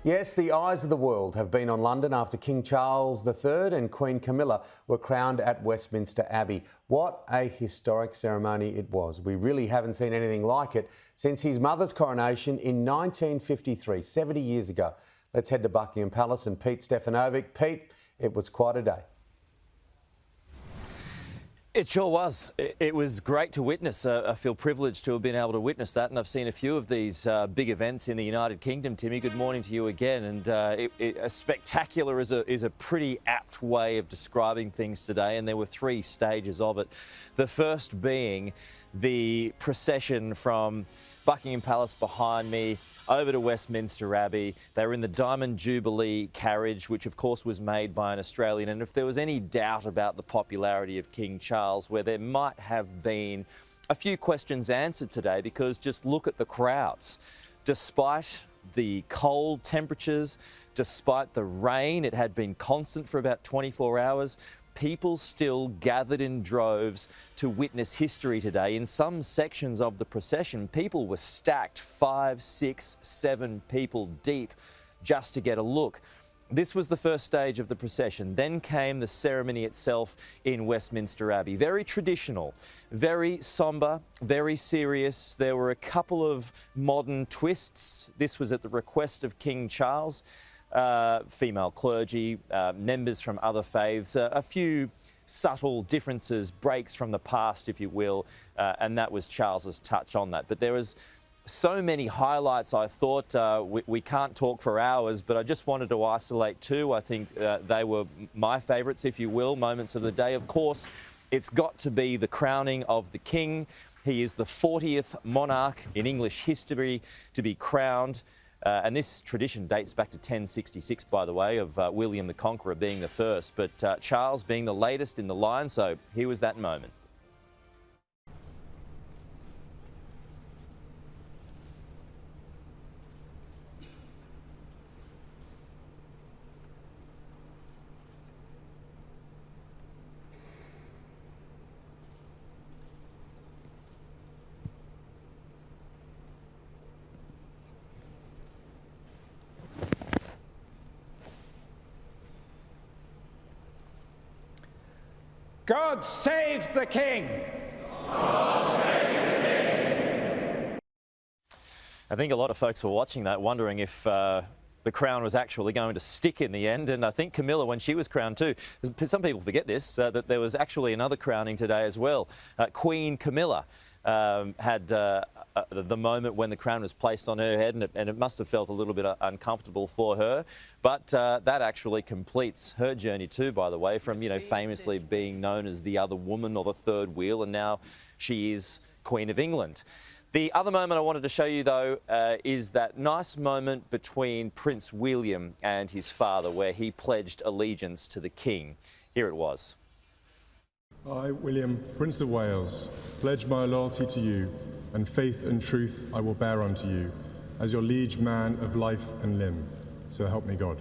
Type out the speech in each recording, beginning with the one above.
Yes, the eyes of the world have been on London after King Charles III and Queen Camilla were crowned at Westminster Abbey. What a historic ceremony it was. We really haven't seen anything like it since his mother's coronation in 1953, 70 years ago. Let's head to Buckingham Palace and Pete Stefanovic. Pete, it was quite a day. It sure was. It was great to witness. I feel privileged to have been able to witness that, and I've seen a few of these big events in the United Kingdom. Timmy, good morning to you again. And a spectacular is a pretty apt way of describing things today, and there were three stages of it. The first being the procession from Buckingham Palace behind me over to Westminster Abbey. They were in the Diamond Jubilee carriage, which of course was made by an Australian. And if there was any doubt about the popularity of King Charles, where there might have been a few questions answered today, because just look at the crowds. Despite the cold temperatures, despite the rain, it had been constant for about 24 hours. People still gathered in droves to witness history today. In some sections of the procession, people were stacked 5, 6, 7 people deep just to get a look. This was the first stage of the procession. Then came the ceremony itself in Westminster Abbey. Very traditional, very sombre, very serious. There were a couple of modern twists. This was at the request of King Charles. Female clergy, members from other faiths, a few subtle differences, breaks from the past, if you will, and that was Charles's touch on that. But there was so many highlights. I thought we can't talk for hours, but I just wanted to isolate two. I think they were my favourites, if you will, moments of the day. Of course, it's got to be the crowning of the King. He is the 40th monarch in English history to be crowned. And this tradition dates back to 1066, by the way, of William the Conqueror being the first, but Charles being the latest in the line. So here was that moment. God save the King! God save the King! I think a lot of folks were watching that wondering if the crown was actually going to stick in the end, and I think Camilla, when she was crowned too, some people forget this, that there was actually another crowning today as well. Queen Camilla had the moment when the crown was placed on her head, and it must have felt a little bit uncomfortable for her, but that actually completes her journey too, by the way, from, you know, famously being known as the other woman or the third wheel, and now she is Queen of England. The other moment I wanted to show you, though, is that nice moment between Prince William and his father, where he pledged allegiance to the King. Here it was. I, William, Prince of Wales, pledge my loyalty to you, and faith and truth I will bear unto you, as your liege man of life and limb. So help me God.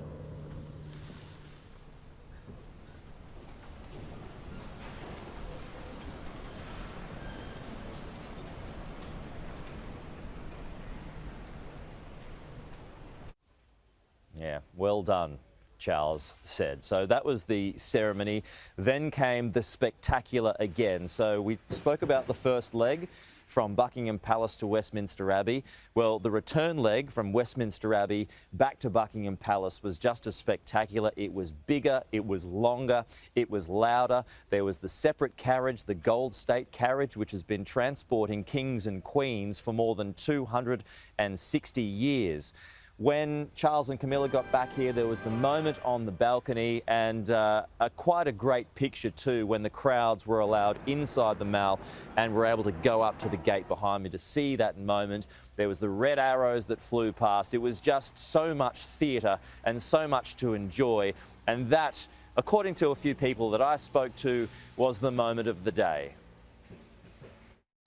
Yeah, well done, Charles said. So that was the ceremony. Then came the spectacular again. So we spoke about the first leg from Buckingham Palace to Westminster Abbey. Well, the return leg from Westminster Abbey back to Buckingham Palace was just as spectacular. It was bigger, it was longer, it was louder. There was the separate carriage, the Gold State carriage, which has been transporting kings and queens for more than 260 years. When Charles and Camilla got back here, there was the moment on the balcony, and quite a great picture too, when the crowds were allowed inside the Mall and were able to go up to the gate behind me to see that moment. There was the red arrows that flew past. It was just so much theatre and so much to enjoy, and that, according to a few people that I spoke to, was the moment of the day.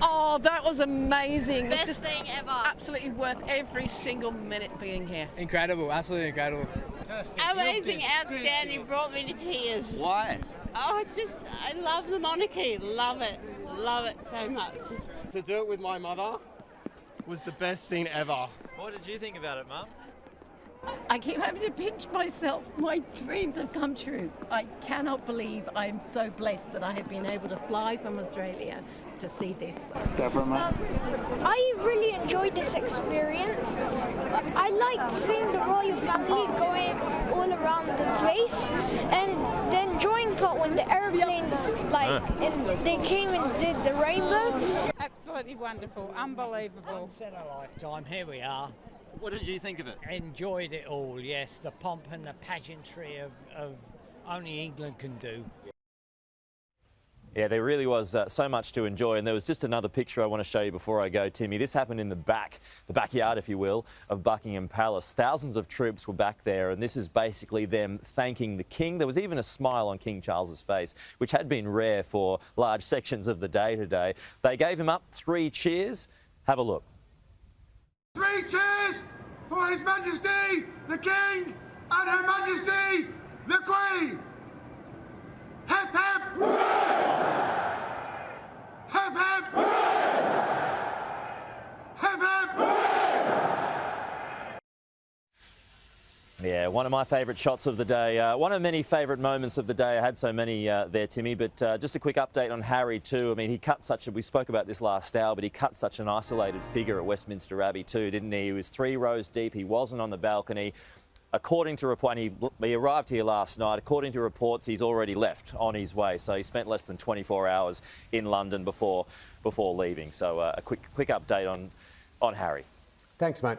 Oh, that was amazing. Best it was just thing ever. Absolutely worth every single minute being here. Incredible, absolutely incredible. Amazing, outstanding, brought me to tears. Why? Oh, I love the monarchy, love it so much. To do it with my mother was the best thing ever. What did you think about it, Mum? I keep having to pinch myself. My dreams have come true. I cannot believe I'm so blessed that I have been able to fly from Australia to see this. I really enjoyed this experience. I liked seeing the royal family going all around the place, and the enjoying part when the airplanes and they came and did the rainbow. Absolutely wonderful, unbelievable. Once in a lifetime, here we are. What did you think of it? Enjoyed it all, yes. The pomp and the pageantry of only England can do. Yeah, there really was so much to enjoy, and there was just another picture I want to show you before I go, Timmy. This happened in the backyard, if you will, of Buckingham Palace. Thousands of troops were back there, and this is basically them thanking the King. There was even a smile on King Charles's face, which had been rare for large sections of the day today. They gave him up 3 cheers. Have a look. 3 cheers for His Majesty the King and Her Majesty the Queen. Hip hip! Hip hip! Hip hip! Yeah, one of my favourite shots of the day. One of many favourite moments of the day. I had so many there, Timmy, but just a quick update on Harry too. I mean, he cut we spoke about this last hour, but he cut such an isolated figure at Westminster Abbey too, didn't he? He was 3 rows deep. He wasn't on the balcony. According to report, he arrived here last night. According to reports, he's already left on his way. So he spent less than 24 hours in London before leaving. So a quick update on Harry. Thanks, mate.